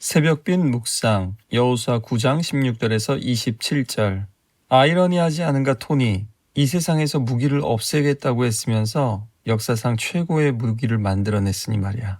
새벽빛 묵상 여호수아 9장 16절에서 27절. 아이러니하지 않은가 토니, 이 세상에서 무기를 없애겠다고 했으면서 역사상 최고의 무기를 만들어냈으니 말이야.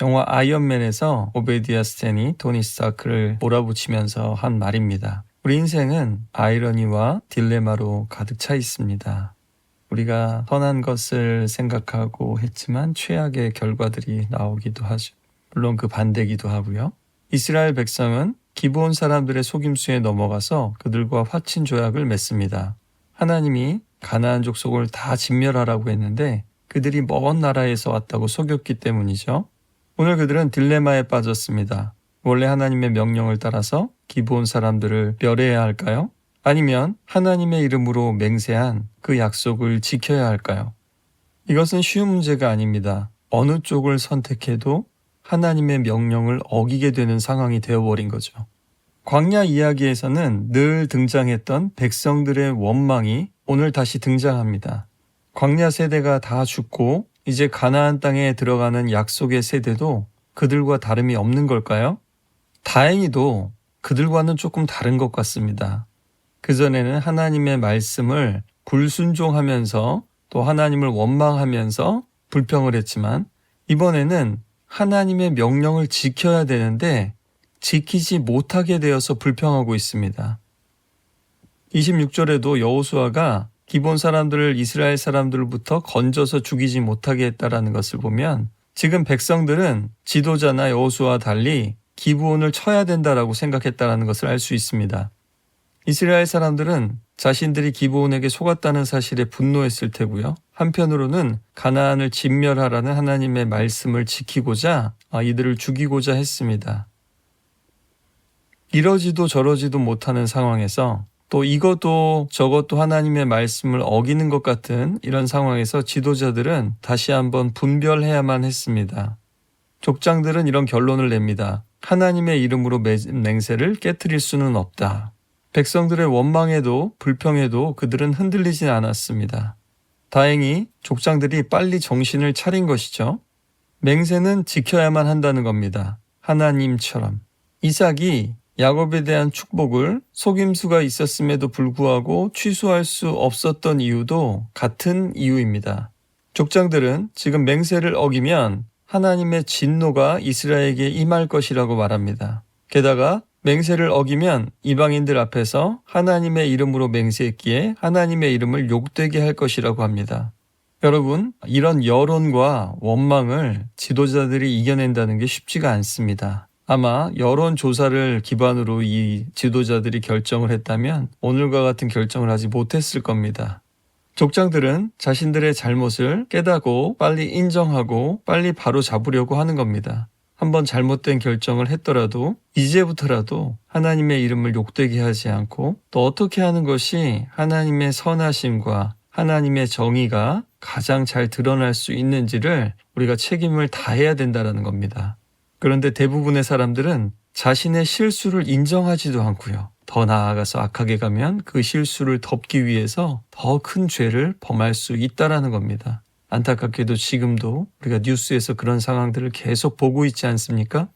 영화 아이언맨에서 오베디아 스탠이 토니 스타크를 몰아붙이면서 한 말입니다. 우리 인생은 아이러니와 딜레마로 가득 차 있습니다. 우리가 선한 것을 생각하고 했지만 최악의 결과들이 나오기도 하죠. 물론 그 반대기도 하고요. 이스라엘 백성은 기브온 사람들의 속임수에 넘어가서 그들과 화친 조약을 맺습니다. 하나님이 가나안 족속을 다 진멸하라고 했는데 그들이 먼 나라에서 왔다고 속였기 때문이죠. 오늘 그들은 딜레마에 빠졌습니다. 원래 하나님의 명령을 따라서 기브온 사람들을 멸해야 할까요? 아니면 하나님의 이름으로 맹세한 그 약속을 지켜야 할까요? 이것은 쉬운 문제가 아닙니다. 어느 쪽을 선택해도 하나님의 명령을 어기게 되는 상황이 되어버린 거죠. 광야 이야기에서는 늘 등장했던 백성들의 원망이 오늘 다시 등장합니다. 광야 세대가 다 죽고 이제 가나안 땅에 들어가는 약속의 세대도 그들과 다름이 없는 걸까요? 다행히도 그들과는 조금 다른 것 같습니다. 그전에는 하나님의 말씀을 불순종하면서 또 하나님을 원망하면서 불평을 했지만 이번에는 하나님의 명령을 지켜야 되는데 지키지 못하게 되어서 불평하고 있습니다. 26절에도 여호수아가 기브온 사람들을 이스라엘 사람들부터 건져서 죽이지 못하게 했다라는 것을 보면 지금 백성들은 지도자나 여호수아와 달리 기브온을 쳐야 된다라고 생각했다라는 것을 알 수 있습니다. 이스라엘 사람들은 자신들이 기브온에게 속았다는 사실에 분노했을 테고요. 한편으로는 가나안을 진멸하라는 하나님의 말씀을 지키고자 이들을 죽이고자 했습니다. 이러지도 저러지도 못하는 상황에서 또 이것도 저것도 하나님의 말씀을 어기는 것 같은 이런 상황에서 지도자들은 다시 한번 분별해야만 했습니다. 족장들은 이런 결론을 냅니다. 하나님의 이름으로 맹세를 깨트릴 수는 없다. 백성들의 원망에도 불평에도 그들은 흔들리진 않았습니다. 다행히 족장들이 빨리 정신을 차린 것이죠. 맹세는 지켜야만 한다는 겁니다. 하나님처럼. 이삭이 야곱에 대한 축복을 속임수가 있었음에도 불구하고 취소할 수 없었던 이유도 같은 이유입니다. 족장들은 지금 맹세를 어기면 하나님의 진노가 이스라엘에게 임할 것이라고 말합니다. 게다가 맹세를 어기면 이방인들 앞에서 하나님의 이름으로 맹세했기에 하나님의 이름을 욕되게 할 것이라고 합니다. 여러분, 이런 여론과 원망을 지도자들이 이겨낸다는 게 쉽지가 않습니다. 아마 여론조사를 기반으로 이 지도자들이 결정을 했다면 오늘과 같은 결정을 하지 못했을 겁니다. 족장들은 자신들의 잘못을 깨닫고 빨리 인정하고 빨리 바로 잡으려고 하는 겁니다. 한번 잘못된 결정을 했더라도 이제부터라도 하나님의 이름을 욕되게 하지 않고 또 어떻게 하는 것이 하나님의 선하심과 하나님의 정의가 가장 잘 드러날 수 있는지를 우리가 책임을 다해야 된다는 겁니다. 그런데 대부분의 사람들은 자신의 실수를 인정하지도 않고요. 더 나아가서 악하게 가면 그 실수를 덮기 위해서 더 큰 죄를 범할 수 있다는 겁니다. 안타깝게도 지금도 우리가 뉴스에서 그런 상황들을 계속 보고 있지 않습니까?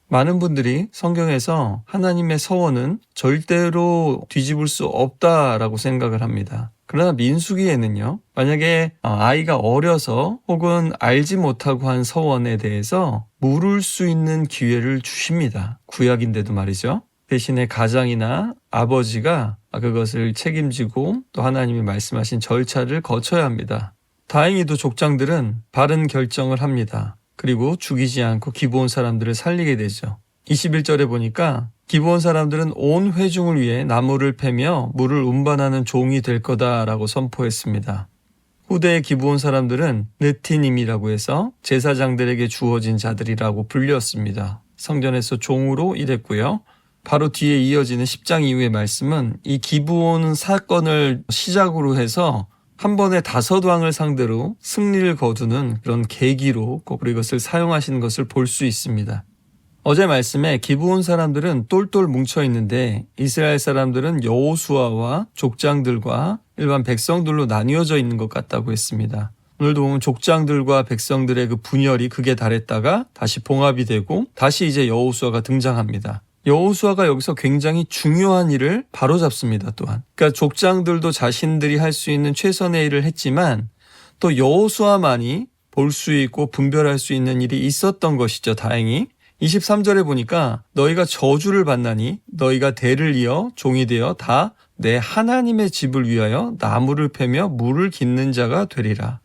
많은 분들이 성경에서 하나님의 서원은 절대로 뒤집을 수 없다라고 생각을 합니다. 그러나 민수기에는요, 만약에 아이가 어려서 혹은 알지 못하고 한 서원에 대해서 물을 수 있는 기회를 주십니다. 구약인데도 말이죠. 대신에 가장이나 아버지가 그것을 책임지고 또 하나님이 말씀하신 절차를 거쳐야 합니다. 다행히도 족장들은 바른 결정을 합니다. 그리고 죽이지 않고 기브온 사람들을 살리게 되죠. 21절에 보니까 기브온 사람들은 온 회중을 위해 나무를 패며 물을 운반하는 종이 될 거다라고 선포했습니다. 후대의 기브온 사람들은 느티님이라고 해서 제사장들에게 주어진 자들이라고 불렸습니다. 성전에서 종으로 일했고요. 바로 뒤에 이어지는 10장 이후의 말씀은 이 기브온 사건을 시작으로 해서 한 번에 5왕을 상대로 승리를 거두는 그런 계기로 꼭 이것을 사용하시는 것을 볼 수 있습니다. 어제 말씀에 기브온 사람들은 똘똘 뭉쳐 있는데 이스라엘 사람들은 여호수아와 족장들과 일반 백성들로 나뉘어져 있는 것 같다고 했습니다. 오늘도 보면 족장들과 백성들의 그 분열이 극에 달했다가 다시 봉합이 되고 다시 이제 여호수아가 등장합니다. 여호수아가 여기서 굉장히 중요한 일을 바로잡습니다. 또한 그러니까 족장들도 자신들이 할 수 있는 최선의 일을 했지만 또 여호수아만이 볼 수 있고 분별할 수 있는 일이 있었던 것이죠. 다행히 23절에 보니까 너희가 저주를 받나니 너희가 대를 이어 종이 되어 다 내 하나님의 집을 위하여 나무를 패며 물을 깃는 자가 되리라.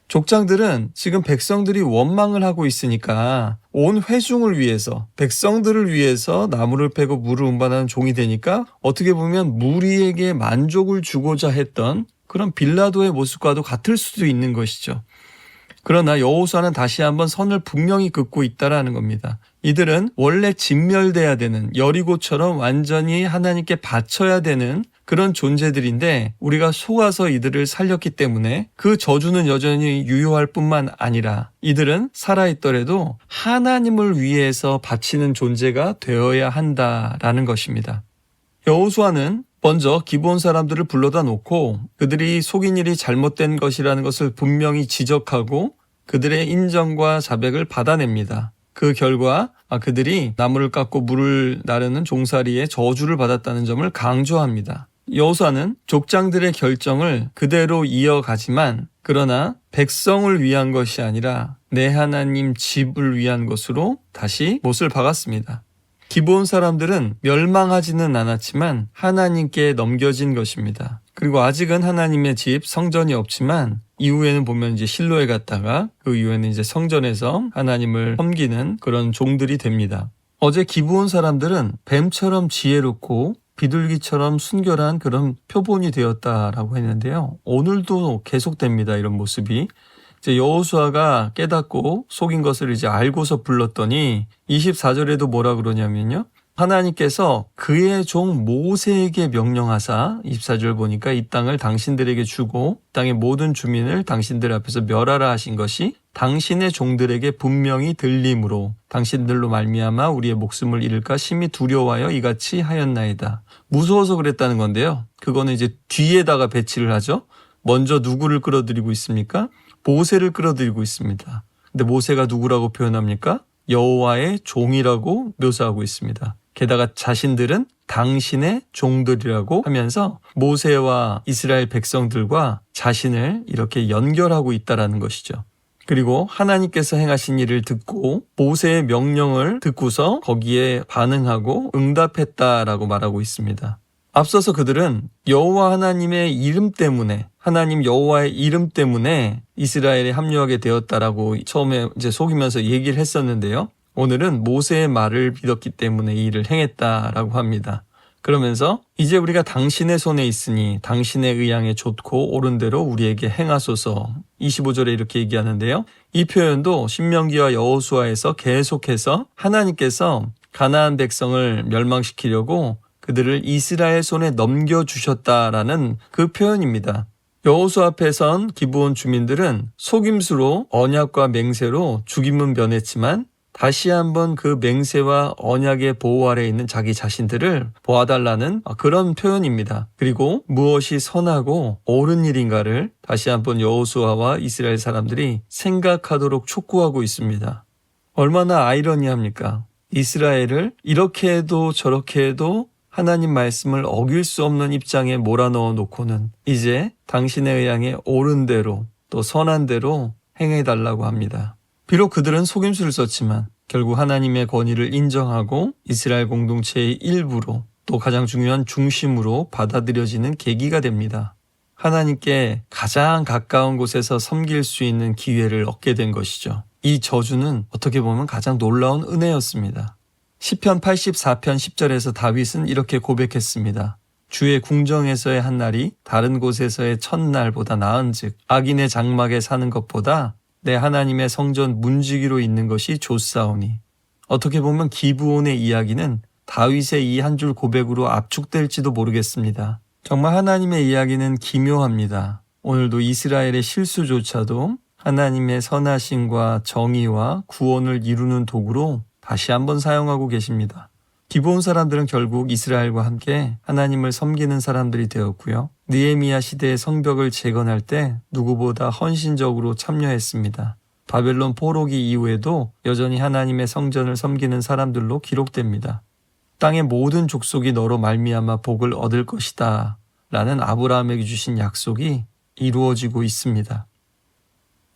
족장들은 지금 백성들이 원망을 하고 있으니까 온 회중을 위해서 백성들을 위해서 나무를 패고 물을 운반하는 종이 되니까 어떻게 보면 무리에게 만족을 주고자 했던 그런 빌라도의 모습과도 같을 수도 있는 것이죠. 그러나 여호수아는 다시 한번 선을 분명히 긋고 있다라는 겁니다. 이들은 원래 진멸돼야 되는 여리고처럼 완전히 하나님께 바쳐야 되는 그런 존재들인데 우리가 속아서 이들을 살렸기 때문에 그 저주는 여전히 유효할 뿐만 아니라 이들은 살아있더라도 하나님을 위해서 바치는 존재가 되어야 한다라는 것입니다. 여호수아는 먼저 기브온 사람들을 불러다 놓고 그들이 속인 일이 잘못된 것이라는 것을 분명히 지적하고 그들의 인정과 자백을 받아냅니다. 그 결과 그들이 나무를 깎고 물을 나르는 종살이에 저주를 받았다는 점을 강조합니다. 여호수아는 족장들의 결정을 그대로 이어가지만 그러나 백성을 위한 것이 아니라 내 하나님 집을 위한 것으로 다시 못을 박았습니다. 기브온 사람들은 멸망하지는 않았지만 하나님께 넘겨진 것입니다. 그리고 아직은 하나님의 집 성전이 없지만 이후에는 보면 이제 실로에 갔다가 그 이후에는 이제 성전에서 하나님을 섬기는 그런 종들이 됩니다. 어제 기브온 사람들은 뱀처럼 지혜롭고 비둘기처럼 순결한 그런 표본이 되었다라고 했는데요. 오늘도 계속됩니다. 이런 모습이. 이제 여호수아가 깨닫고 속인 것을 이제 알고서 불렀더니 24절에도 뭐라 그러냐면요. 하나님께서 그의 종 모세에게 명령하사 24절 보니까 이 땅을 당신들에게 주고 땅의 모든 주민을 당신들 앞에서 멸하라 하신 것이 당신의 종들에게 분명히 들림으로 당신들로 말미암아 우리의 목숨을 잃을까 심히 두려워하여 이같이 하였나이다. 무서워서 그랬다는 건데요. 그거는 이제 뒤에다가 배치를 하죠. 먼저 누구를 끌어들이고 있습니까? 모세를 끌어들이고 있습니다. 근데 모세가 누구라고 표현합니까? 여호와의 종이라고 묘사하고 있습니다. 게다가 자신들은 당신의 종들이라고 하면서 모세와 이스라엘 백성들과 자신을 이렇게 연결하고 있다라는 것이죠. 그리고 하나님께서 행하신 일을 듣고 모세의 명령을 듣고서 거기에 반응하고 응답했다라고 말하고 있습니다. 앞서서 그들은 여호와 하나님의 이름 때문에 하나님 여호와의 이름 때문에 이스라엘에 합류하게 되었다라고 처음에 이제 속이면서 얘기를 했었는데요. 오늘은 모세의 말을 믿었기 때문에 이 일을 행했다라고 합니다. 그러면서 이제 우리가 당신의 손에 있으니 당신의 의향에 좋고 옳은 대로 우리에게 행하소서. 25절에 이렇게 얘기하는데요. 이 표현도 신명기와 여호수아에서 계속해서 하나님께서 가나안 백성을 멸망시키려고 그들을 이스라엘 손에 넘겨주셨다라는 그 표현입니다. 여호수아 앞에 선 기브온 주민들은 속임수로 언약과 맹세로 죽임은 면했지만 다시 한번 그 맹세와 언약의 보호 아래에 있는 자기 자신들을 보아달라는 그런 표현입니다. 그리고 무엇이 선하고 옳은 일인가를 다시 한번 여호수아와 이스라엘 사람들이 생각하도록 촉구하고 있습니다. 얼마나 아이러니합니까? 이스라엘을 이렇게 해도 저렇게 해도 하나님 말씀을 어길 수 없는 입장에 몰아넣어 놓고는 이제 당신의 의향에 옳은 대로 또 선한 대로 행해달라고 합니다. 비록 그들은 속임수를 썼지만 결국 하나님의 권위를 인정하고 이스라엘 공동체의 일부로 또 가장 중요한 중심으로 받아들여지는 계기가 됩니다. 하나님께 가장 가까운 곳에서 섬길 수 있는 기회를 얻게 된 것이죠. 이 저주는 어떻게 보면 가장 놀라운 은혜였습니다. 시편 84편 10절에서 다윗은 이렇게 고백했습니다. 주의 궁정에서의 한 날이 다른 곳에서의 첫날보다 나은즉 악인의 장막에 사는 것보다 내 하나님의 성전 문지기로 있는 것이 좋사오니. 어떻게 보면 기브온의 이야기는 다윗의 이 한 줄 고백으로 압축될지도 모르겠습니다. 정말 하나님의 이야기는 기묘합니다. 오늘도 이스라엘의 실수조차도 하나님의 선하심과 정의와 구원을 이루는 도구로 다시 한번 사용하고 계십니다. 기브온 사람들은 결국 이스라엘과 함께 하나님을 섬기는 사람들이 되었고요. 느헤미야 시대의 성벽을 재건할 때 누구보다 헌신적으로 참여했습니다. 바벨론 포로기 이후에도 여전히 하나님의 성전을 섬기는 사람들로 기록됩니다. 땅의 모든 족속이 너로 말미암아 복을 얻을 것이다 라는 아브라함에게 주신 약속이 이루어지고 있습니다.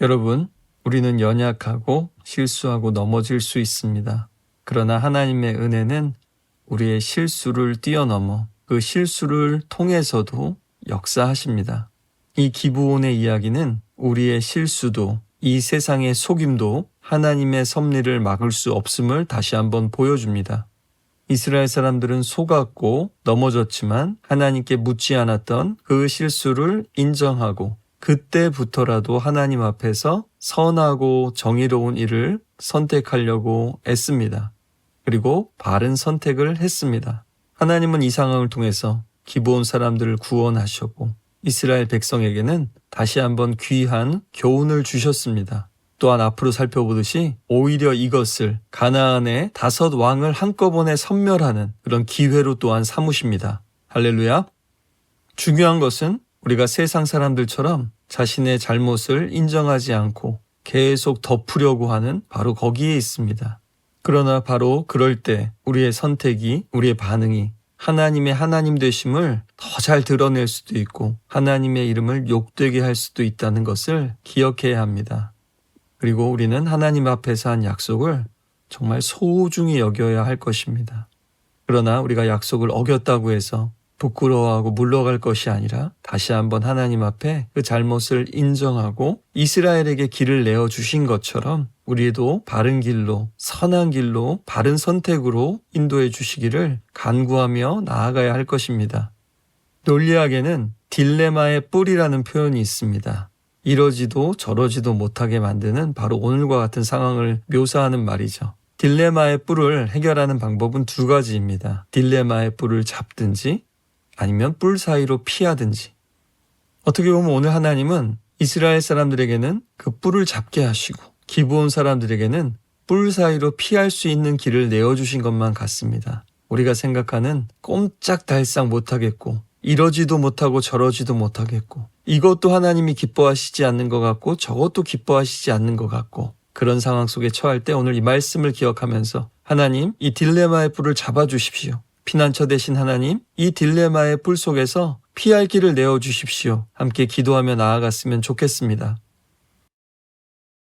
여러분, 우리는 연약하고 실수하고 넘어질 수 있습니다. 그러나 하나님의 은혜는 우리의 실수를 뛰어넘어 그 실수를 통해서도 역사하십니다. 이 기브온의 이야기는 우리의 실수도 이 세상의 속임도 하나님의 섭리를 막을 수 없음을 다시 한번 보여줍니다. 이스라엘 사람들은 속았고 넘어졌지만 하나님께 묻지 않았던 그 실수를 인정하고 그때부터라도 하나님 앞에서 선하고 정의로운 일을 선택하려고 애씁니다. 그리고 바른 선택을 했습니다. 하나님은 이 상황을 통해서 기브온 사람들을 구원하셨고 이스라엘 백성에게는 다시 한번 귀한 교훈을 주셨습니다. 또한 앞으로 살펴보듯이 오히려 이것을 가나안의 5 왕을 한꺼번에 섬멸하는 그런 기회로 또한 삼으십니다. 할렐루야. 중요한 것은 우리가 세상 사람들처럼 자신의 잘못을 인정하지 않고 계속 덮으려고 하는 바로 거기에 있습니다. 그러나 바로 그럴 때 우리의 선택이, 우리의 반응이 하나님의 하나님 되심을 더 잘 드러낼 수도 있고 하나님의 이름을 욕되게 할 수도 있다는 것을 기억해야 합니다. 그리고 우리는 하나님 앞에서 한 약속을 정말 소중히 여겨야 할 것입니다. 그러나 우리가 약속을 어겼다고 해서 부끄러워하고 물러갈 것이 아니라 다시 한번 하나님 앞에 그 잘못을 인정하고 이스라엘에게 길을 내어주신 것처럼 우리도 바른 길로, 선한 길로, 바른 선택으로 인도해 주시기를 간구하며 나아가야 할 것입니다. 논리학에는 딜레마의 뿔이라는 표현이 있습니다. 이러지도 저러지도 못하게 만드는 바로 오늘과 같은 상황을 묘사하는 말이죠. 딜레마의 뿔을 해결하는 방법은 2가지입니다. 딜레마의 뿔을 잡든지 아니면 뿔 사이로 피하든지. 어떻게 보면 오늘 하나님은 이스라엘 사람들에게는 그 뿔을 잡게 하시고 기브온 사람들에게는 뿔 사이로 피할 수 있는 길을 내어주신 것만 같습니다. 우리가 생각하는 꼼짝달싹 못하겠고 이러지도 못하고 저러지도 못하겠고 이것도 하나님이 기뻐하시지 않는 것 같고 저것도 기뻐하시지 않는 것 같고 그런 상황 속에 처할 때 오늘 이 말씀을 기억하면서 하나님 이 딜레마의 뿔을 잡아주십시오. 피난처 되신 하나님 이 딜레마의 뿔 속에서 피할 길을 내어주십시오. 함께 기도하며 나아갔으면 좋겠습니다.